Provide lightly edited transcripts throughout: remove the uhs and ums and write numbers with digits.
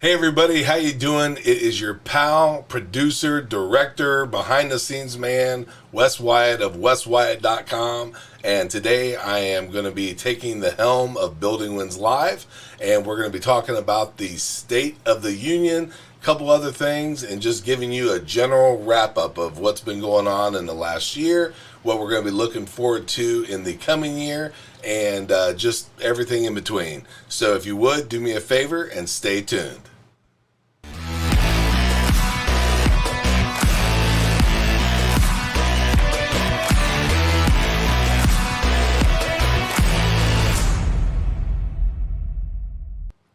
Hey everybody, how you doing? It is your pal, producer, director, behind the scenes man, Wes Wyatt of WesWyatt.com. And today I am going to be taking the helm of Building Wins Live, and we're going to be talking about the State of the Union, a couple other things, and just giving you a general wrap up of what's been going on in the last year, what we're going to be looking forward to in the coming year, and just everything in between. So if you would, do me a favor and stay tuned.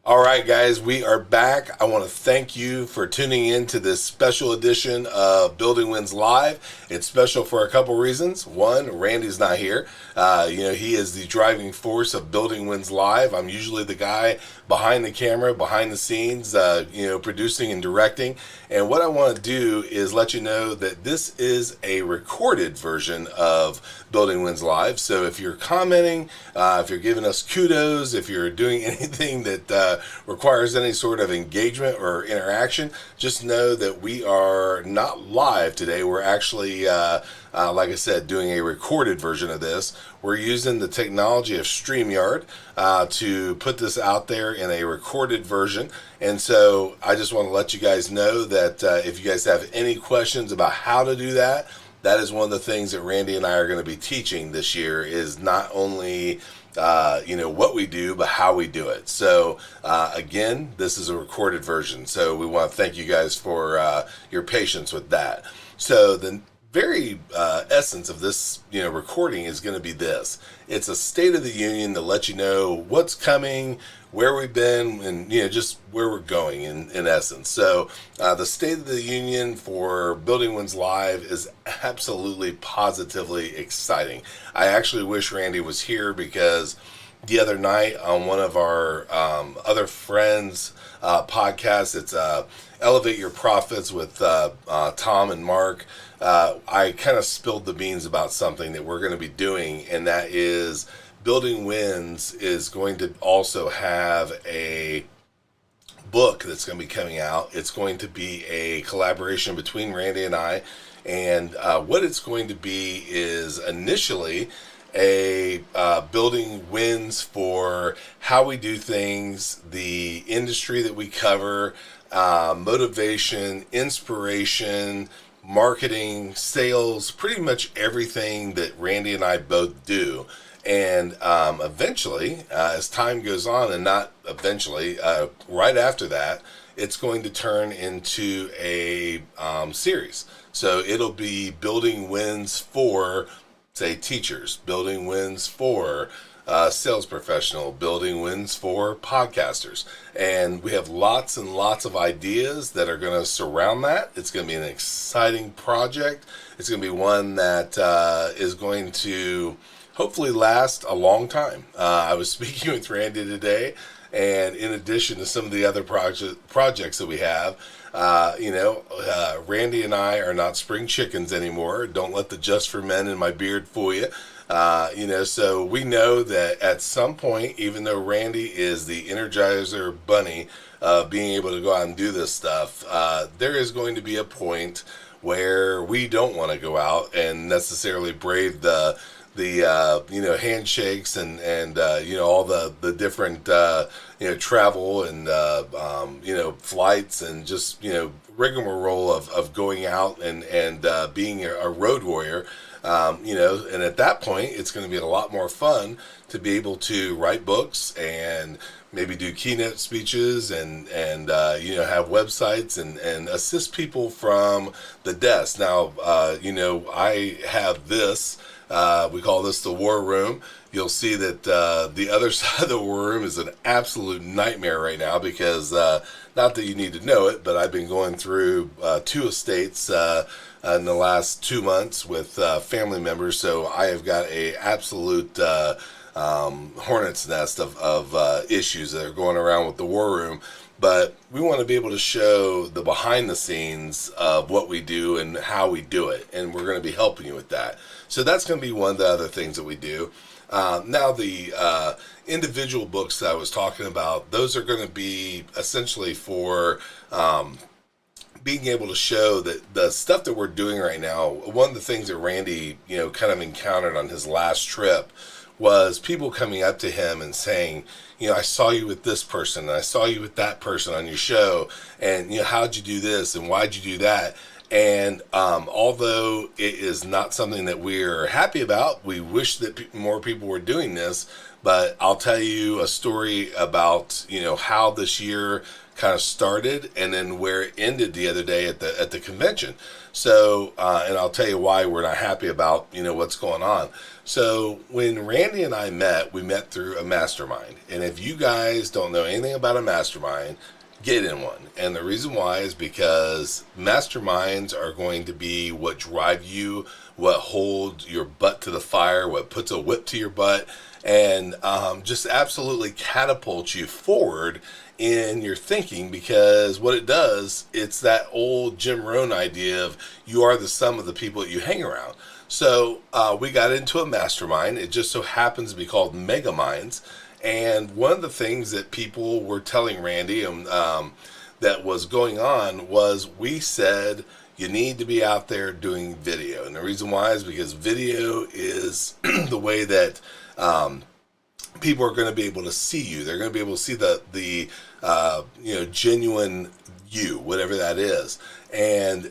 All right, guys, we are back. I want to thank you for tuning in to this special edition of Building Wins Live. It's special for a couple reasons. One, Randy's not here. He is the driving force of Building Wins Live. I'm usually the guy behind the camera, behind the scenes, producing and directing. And what I want to do is let you know that this is a recorded version of Building Wins Live. So if you're commenting, if you're giving us kudos, if you're doing anything that requires any sort of engagement or interaction, just know that we are not live today. We're actually, like I said, doing a recorded version of this. We're using the technology of StreamYard to put this out there in a recorded version. And so I just want to let you guys know that if you guys have any questions about how to do that, that is one of the things that Randy and I are going to be teaching this year, is not only what we do, but how we do it. So again, this is a recorded version. So we want to thank you guys for your patience with that. So the very essence of this recording is going to be this. It's a State of the Union to let you know what's coming, where we've been, and just where we're going in essence. So the State of the Union for Building Wins Live is absolutely positively exciting. I actually wish Randy was here, because the other night on one of our other friends podcasts, it's Elevate Your Profits with Tom and Mark, I kind of spilled the beans about something that we're going to be doing, and that is Building Wins is going to also have a book that's going to be coming out. It's going to be a collaboration between Randy and I, and what it's going to be is initially a Building Wins for how we do things, the industry that we cover, motivation, inspiration, marketing, sales, pretty much everything that Randy and I both do. And eventually, as time goes on, and not eventually, right after that, it's going to turn into a series. So it'll be Building Wins for, say, teachers, Building Wins for sales professional, Building Wins for podcasters. And we have lots and lots of ideas that are going to surround that. It's going to be an exciting project. It's going to be one that is going to hopefully last a long time. I was speaking with Randy today, and in addition to some of the other projects that we have, Randy and I are not spring chickens anymore. Don't let the Just for Men in my beard fool you. So we know that at some point, even though Randy is the Energizer bunny of being able to go out and do this stuff, there is going to be a point where we don't want to go out and necessarily brave the handshakes and all the different travel and flights and just rigmarole of going out and being a road warrior. And at that point, it's going to be a lot more fun to be able to write books and maybe do keynote speeches and have websites and assist people from the desk. Now, I have this. We call this the War Room. You'll see that the other side of the War Room is an absolute nightmare right now, because not that you need to know it, but I've been going through 2 estates in the last 2 months with family members, so I have got a absolute hornet's nest of issues that are going around with the War Room. But we want to be able to show the behind the scenes of what we do and how we do it, and we're going to be helping you with that. So that's going to be one of the other things that we do. Now, the individual books that I was talking about, those are going to be essentially for being able to show that the stuff that we're doing right now. One of the things that Randy, kind of encountered on his last trip was people coming up to him and saying, I saw you with this person, and I saw you with that person on your show, and how'd you do this, and why'd you do that? And although it is not something that we're happy about, we wish that more people were doing this. But I'll tell you a story about how this year kind of started, and then where it ended the other day at the convention. So, and I'll tell you why we're not happy about what's going on. So when Randy and I met, we met through a mastermind. And if you guys don't know anything about a mastermind, get in one. And the reason why is because masterminds are going to be what drive you, what holds your butt to the fire, what puts a whip to your butt, and just absolutely catapults you forward in your thinking. Because what it does, it's that old Jim Rohn idea of you are the sum of the people that you hang around. So we got into a mastermind. It just so happens to be called Mega Minds. And one of the things that people were telling Randy that was going on was, we said you need to be out there doing video. And the reason why is because video is the way that people are going to be able to see you. They're going to be able to see the genuine you, whatever that is. And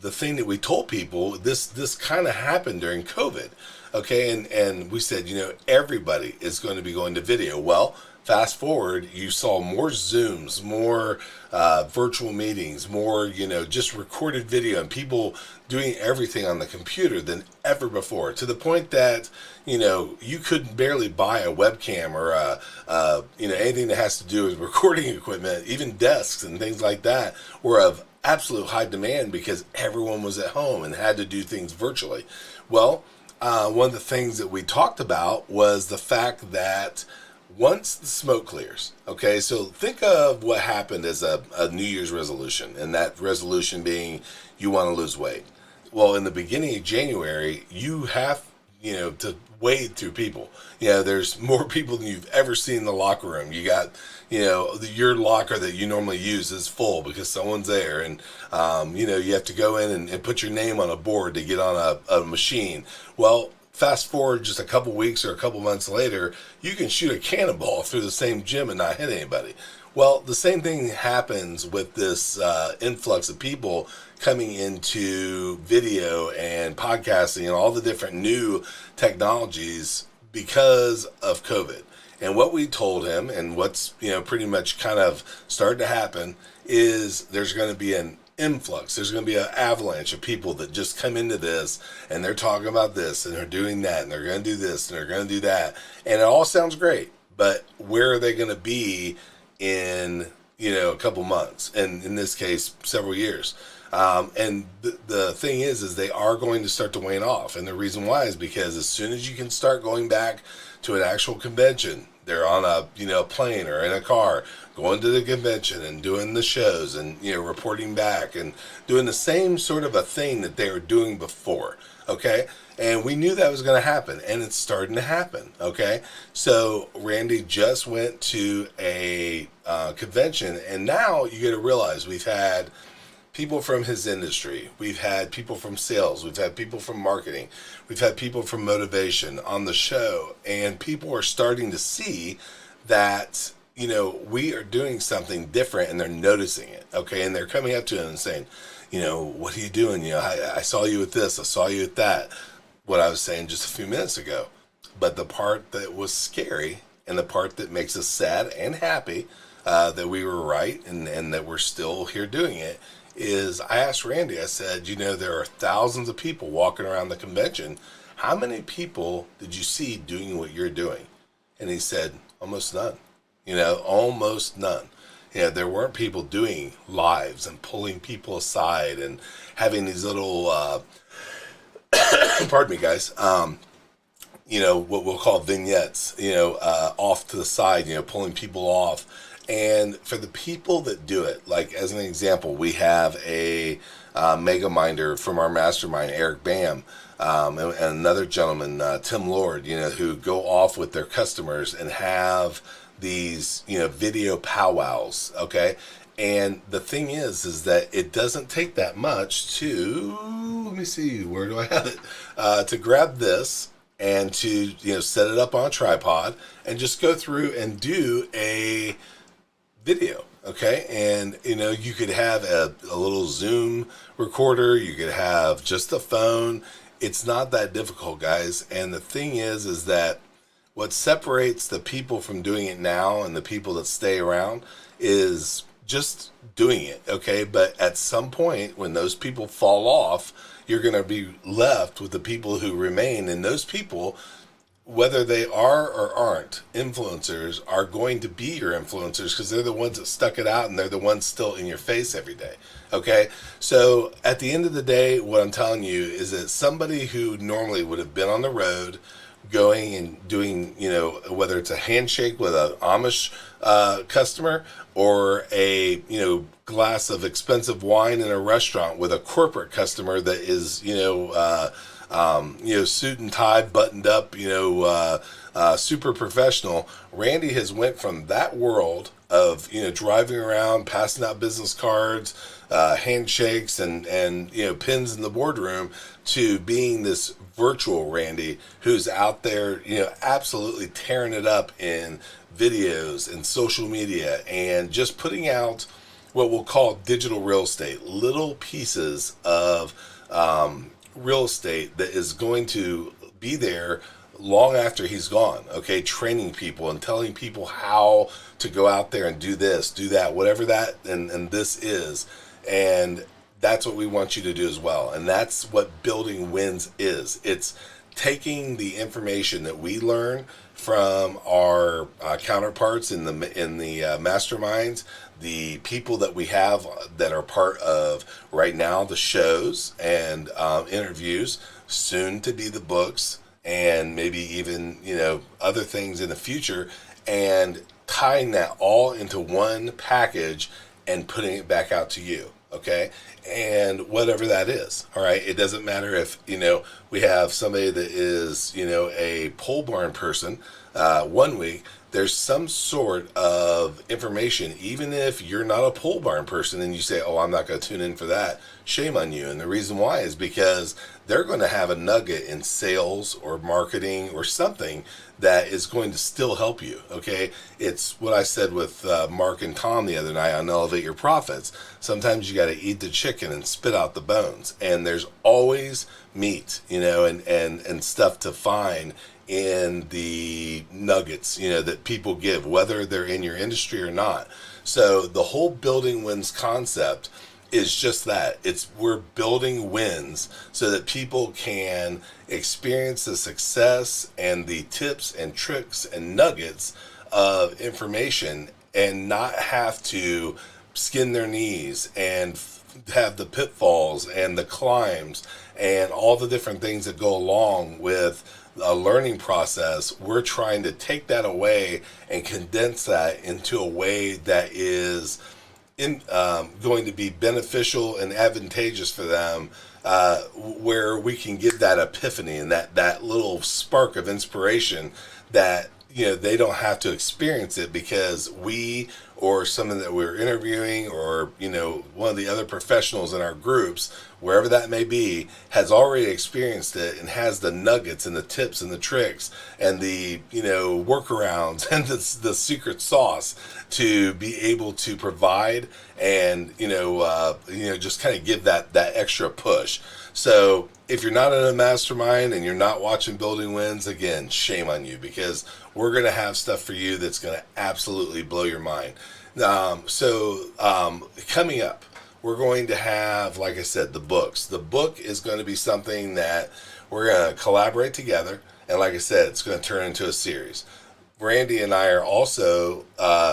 the thing that we told people, this kind of happened during COVID. Okay, and we said, everybody is going to be going to video. Well, fast forward, you saw more Zooms, more virtual meetings, more, just recorded video, and people doing everything on the computer than ever before, to the point that, you couldn't barely buy a webcam or anything that has to do with recording equipment. Even desks and things like that were of absolute high demand because everyone was at home and had to do things virtually. Well, one of the things that we talked about was the fact that once the smoke clears, okay, so think of what happened as a New Year's resolution, and that resolution being you want to lose weight. Well, in the beginning of January, you have, to wade through people. There's more people than you've ever seen in the locker room. You got, your locker that you normally use is full because someone's there, and you have to go in and put your name on a board to get on a machine. Well, fast forward just a couple weeks or a couple months later, you can shoot a cannonball through the same gym and not hit anybody. Well, the same thing happens with this influx of people coming into video and podcasting and all the different new technologies because of COVID. And what we told him, and what's pretty much kind of started to happen, is there's going to be an influx. There's going to be an avalanche of people that just come into this, and they're talking about this, and they're doing that, and they're going to do this, and they're going to do that, and it all sounds great. But where are they going to be in a couple months, and in this case, several years? And the thing is they are going to start to wane off, and the reason why is because as soon as you can start going back to an actual convention, they're on a plane or in a car going to the convention and doing the shows and reporting back and doing the same sort of a thing that they were doing before. Okay, and we knew that was going to happen, and it's starting to happen. Okay, so Randy just went to a convention, and now you got to realize we've had people from his industry, we've had people from sales, we've had people from marketing, we've had people from motivation on the show, and people are starting to see that we are doing something different, and they're noticing it. Okay, and they're coming up to him and saying, what are you doing? I saw you with this, I saw you with that. What I was saying just a few minutes ago. But the part that was scary, and the part that makes us sad and happy that we were right and that we're still here doing it, is I asked Randy, I said, there are thousands of people walking around the convention. How many people did you see doing what you're doing? And he said, almost none. Almost none. There weren't people doing lives and pulling people aside and having these little, pardon me, guys, what we'll call vignettes, off to the side, pulling people off. And for the people that do it, like as an example, we have a mega minder from our mastermind, Eric Bam. and another gentleman, Tim Lord, who go off with their customers and have these, video powwows. Okay. And the thing is that it doesn't take that much to, let me see, where do I have it? To grab this and to, set it up on a tripod and just go through and do a video. Okay. And, you could have a little Zoom recorder. You could have just a phone. It's not that difficult, guys. And the thing is that what separates the people from doing it now and the people that stay around is just doing it. Okay. But at some point when those people fall off, you're going to be left with the people who remain. And those people, whether they are or aren't influencers, are going to be your influencers because they're the ones that stuck it out and they're the ones still in your face every day. Okay. So at the end of the day, what I'm telling you is that somebody who normally would have been on the road going and doing, whether it's a handshake with an Amish customer or a, glass of expensive wine in a restaurant with a corporate customer that is, suit and tie, buttoned up, super professional. Randy has went from that world of, driving around, passing out business cards, handshakes and, pins in the boardroom to being this virtual Randy who's out there, absolutely tearing it up in videos and social media and just putting out what we'll call digital real estate, little pieces of, real estate that is going to be there long after he's gone. Okay. Training people and telling people how to go out there and do this, do that, whatever that and this is. And that's what we want you to do as well. And that's what Building Wins is. It's taking the information that we learn from our counterparts in the masterminds, the people that we have that are part of right now the shows and interviews, soon to be the books, and maybe even other things in the future, and tying that all into one package and putting it back out to you. Okay. And whatever that is. All right. It doesn't matter if, we have somebody that is, a pole barn person, 1 week, there's some sort of information, even if you're not a pole barn person and you say, oh, I'm not going to tune in for that. Shame on you. And the reason why is because they're going to have a nugget in sales or marketing or something that is going to still help you. Okay. It's what I said with Mark and Tom the other night on Elevate Your Profits. Sometimes you got to eat the chicken and spit out the bones. And there's always meat, and stuff to find in the nuggets, that people give, whether they're in your industry or not. So the whole Building Wins concept is just that. We're building wins so that people can experience the success and the tips and tricks and nuggets of information and not have to skin their knees and have the pitfalls and the climbs and all the different things that go along with a learning process. We're trying to take that away and condense that into a way that is going to be beneficial and advantageous for them, where we can give that epiphany and that little spark of inspiration that they don't have to experience it because we or someone that we're interviewing or one of the other professionals in our groups, wherever that may be, has already experienced it and has the nuggets and the tips and the tricks and the workarounds and the secret sauce to be able to provide and just kind of give that extra push. So if you're not in a mastermind and you're not watching Building Wins, again, shame on you, because we're going to have stuff for you that's going to absolutely blow your mind. Coming up, we're going to have, like I said, the books. The book is going to be something that we're going to collaborate together. And like I said, it's going to turn into a series. Randy and I are also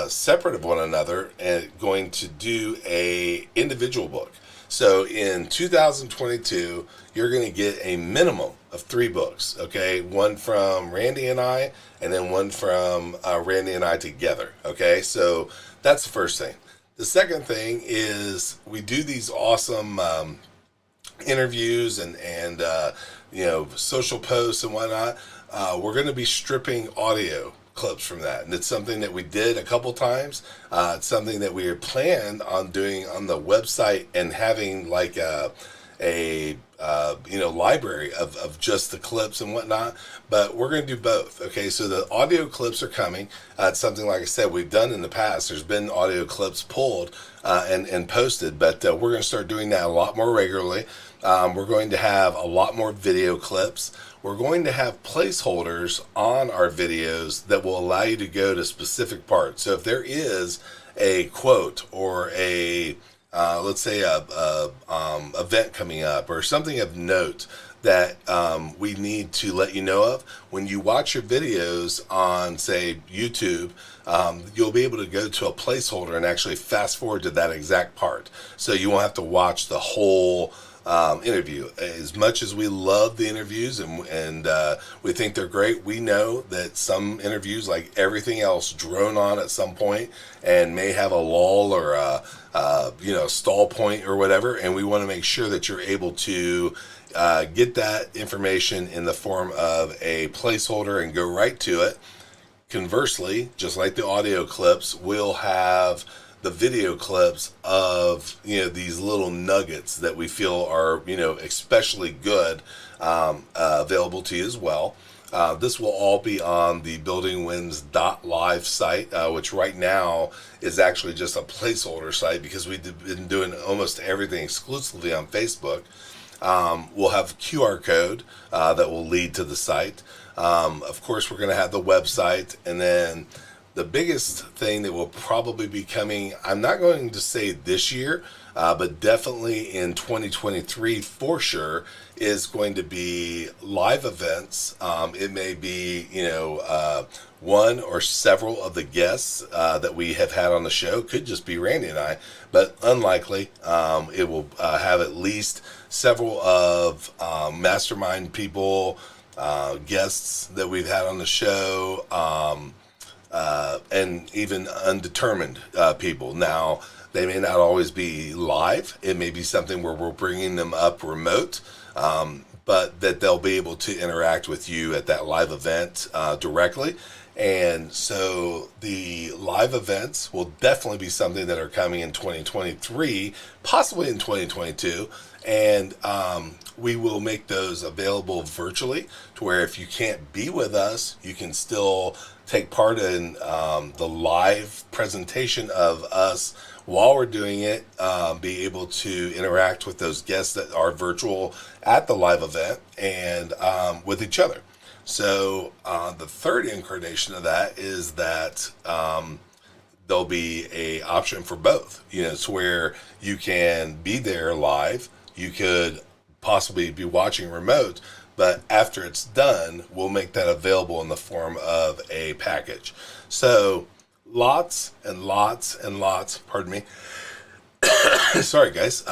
separate of one another and going to do a individual book. So in 2022, you're going to get a minimum of 3 books, okay? One from Randy and I, and then one from Randy and I together, okay? So that's the first thing. The second thing is we do these awesome interviews and social posts and whatnot. We're going to be stripping audio clips from that, and it's something that we did a couple times. It's something that we had planned on doing on the website and having like a library of just the clips and whatnot, but we're going to do both. Okay, so the audio clips are coming. It's something, like I said, we've done in the past. There's been audio clips pulled and posted, but we're going to start doing that a lot more regularly. We're going to have a lot more video clips. We're going to have placeholders on our videos that will allow you to go to specific parts. So if there is a quote or a let's say a event coming up or something of note that we need to let you know of, when you watch your videos on, say, YouTube, you'll be able to go to a placeholder and actually fast forward to that exact part. So you won't have to watch the whole interview. As much as we love the interviews and we think they're great, we know that some interviews, like everything else, drone on at some point and may have a lull or a stall point or whatever, and we want to make sure that you're able to get that information in the form of a placeholder and go right to it. Conversely, just like the audio clips, we'll have the video clips of these little nuggets that we feel are especially good, available to you as well. This will all be on the buildingwins.live site, which right now is actually just a placeholder site because we've been doing almost everything exclusively on Facebook. We'll have QR code that will lead to the site. Of course, we're going to have the website, and then the biggest thing that will probably be coming, I'm not going to say this year, but definitely in 2023 for sure, is going to be live events. It may be, one or several of the guests that we have had on the show. Could just be Randy and I, but unlikely. It will have at least several of mastermind people, guests that we've had on the show, and even undetermined people. Now, they may not always be live. It may be something where we're bringing them up remote, but that they'll be able to interact with you at that live event directly. And so the live events will definitely be something that are coming in 2023, possibly in 2022. And we will make those available virtually to where if you can't be with us, you can still take part in the live presentation of us while we're doing it, be able to interact with those guests that are virtual at the live event and with each other. So the third incarnation of that is that there'll be a option for both. It's where you can be there live. You could possibly be watching remote, but after it's done, we'll make that available in the form of a package. So lots and lots and lots, pardon me. Sorry, guys.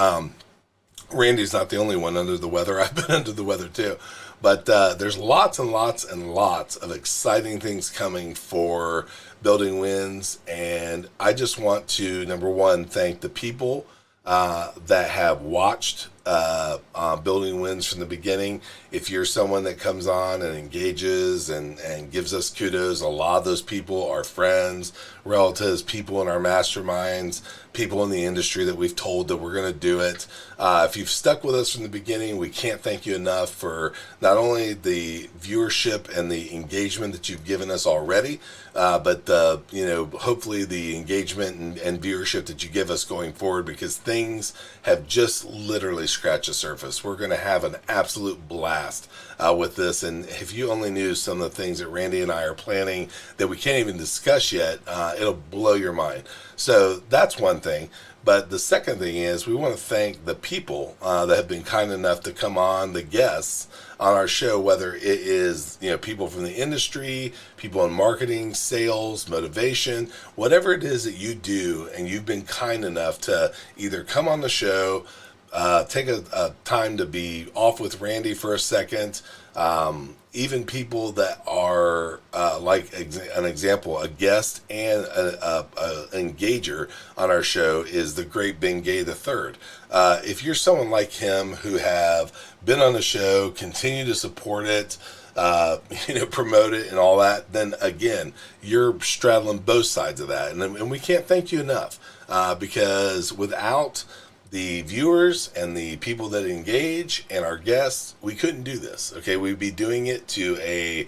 Randy's not the only one under the weather. I've been under the weather too. But there's lots and lots and lots of exciting things coming for Building Wins. And I just want to, number one, thank the people that have watched Building Wins from the beginning. If you're someone that comes on and engages and gives us kudos, a lot of those people are friends, relatives, people in our masterminds, people in the industry that we've told that we're going to do it. If you've stuck with us from the beginning, we can't thank you enough for not only the viewership and the engagement that you've given us already, but hopefully the engagement and viewership that you give us going forward, because things have just literally scratched the surface. We're going to have an absolute blast with this, and if you only knew some of the things that Randy and I are planning that we can't even discuss yet, it'll blow your mind. So that's one thing. But the second thing is we want to thank the people that have been kind enough to come on, the guests on our show, whether it is people from the industry, people in marketing, sales, motivation, whatever it is that you do, and you've been kind enough to either come on the show, take a time to be off with Randy for a second, even people that are an example, a guest and an engager on our show is the great Ben Gay III. If you're someone like him who have been on the show, continue to support it, promote it and all that, then again, you're straddling both sides of that. And we can't thank you enough, because without the viewers and the people that engage and our guests, we couldn't do this. Okay, we'd be doing it to a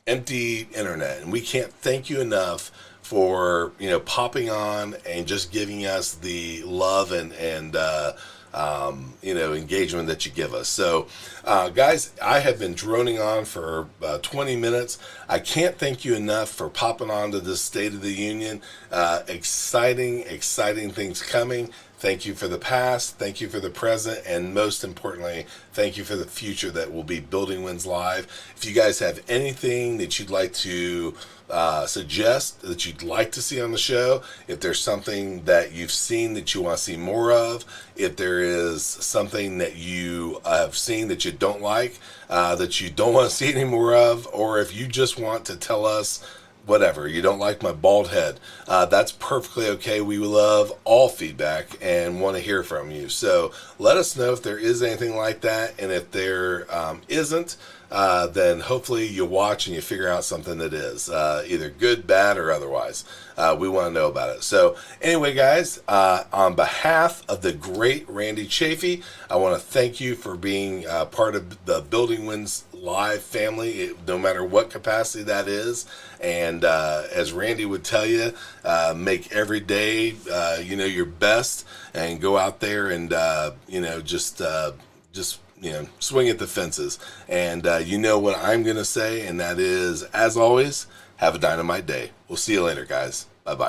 empty internet, and we can't thank you enough for popping on and just giving us the love and engagement that you give us. So, guys, I have been droning on for 20 minutes. I can't thank you enough for popping on to this State of the Union. Exciting things coming. Thank you for the past, thank you for the present, and most importantly, thank you for the future that will be Building Wins Live. If you guys have anything that you'd like to suggest that you'd like to see on the show, if there's something that you've seen that you want to see more of, if there is something that you have seen that you don't like, that you don't want to see any more of, or if you just want to tell us whatever, you don't like my bald head, that's perfectly okay. We love all feedback and want to hear from you. So let us know if there is anything like that, and if there isn't, then hopefully you watch and you figure out something that is either good, bad, or otherwise. We want to know about it. So anyway, guys, on behalf of the great Randy Chafee, I want to thank you for being part of the Building Wins Live family, no matter what capacity that is. And as Randy would tell you, make every day your best, and go out there and just swing at the fences. And you know what I'm going to say, and that is, as always, have a dynamite day. We'll see you later, guys.